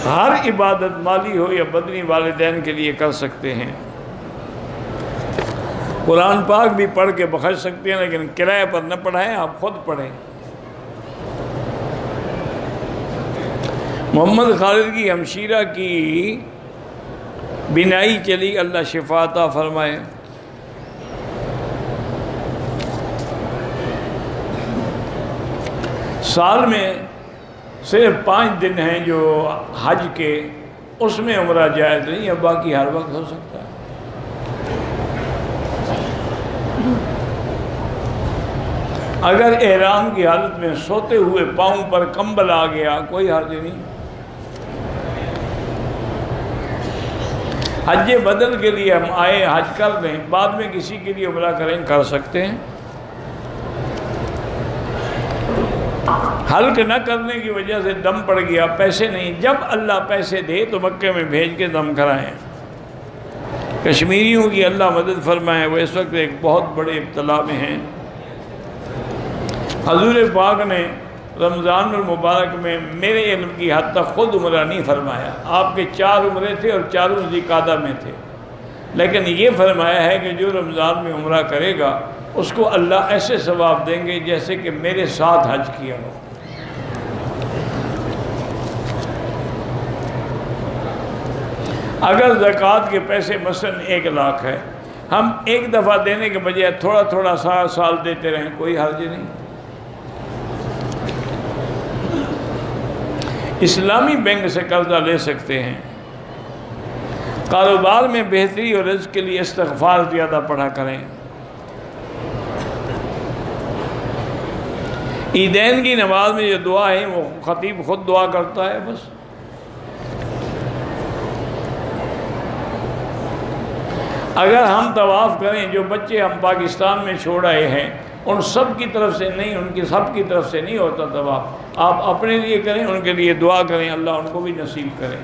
ہر عبادت مالی ہو یا بدنی والدین کے لیے کر سکتے ہیں۔ قرآن پاک بھی پڑھ کے بخش سکتے ہیں، لیکن کرایہ پر نہ پڑھائیں، آپ خود پڑھیں۔ محمد خالد کی ہمشیرہ کی بینائی چلی، اللہ شفا عطا فرمائے۔ سال میں صرف 5 دن ہیں جو حج کے، اس میں عمرہ جائز نہیں ہے، باقی ہر وقت ہو سکتا ہے۔ اگر احرام کی حالت میں سوتے ہوئے پاؤں پر کمبل آ گیا کوئی حرج نہیں۔ حج بدل کے لیے ہم آئے، حج کر دیں، بعد میں کسی کے لیے عمرہ کریں، کر سکتے ہیں۔ حلق نہ کرنے کی وجہ سے دم پڑ گیا، پیسے نہیں، جب اللہ پیسے دے تو مکے میں بھیج کے دم کرائیں۔ کشمیریوں کی اللہ مدد فرمائے، وہ اس وقت ایک بہت بڑے ابتلا میں ہیں۔ حضور پاک نے رمضان المبارک میں میرے علم کی حد تک خود عمرہ نہیں فرمایا، آپ کے 4 عمرے تھے اور چاروں ذی القعدہ میں تھے، لیکن یہ فرمایا ہے کہ جو رمضان میں عمرہ کرے گا اس کو اللہ ایسے ثواب دیں گے جیسے کہ میرے ساتھ حج کیا ہو۔ اگر زکوٰۃ کے پیسے مثلاً 1 لاکھ ہے، ہم ایک دفعہ دینے کے بجائے تھوڑا تھوڑا سال دیتے رہیں، کوئی حرج نہیں۔ اسلامی بینک سے قرضہ لے سکتے ہیں۔ کاروبار میں بہتری اور رزق کے لیے استغفار زیادہ پڑھا کریں۔ عیدین کی نماز میں جو دعا ہے وہ خطیب خود دعا کرتا ہے بس۔ اگر ہم طواف کریں، جو بچے ہم پاکستان میں چھوڑ آئے ہیں ان سب کی طرف سے نہیں، ان کی سب کی طرف سے نہیں ہوتا طواف، آپ اپنے لیے کریں، ان کے لیے دعا کریں، اللہ ان کو بھی نصیب کرے۔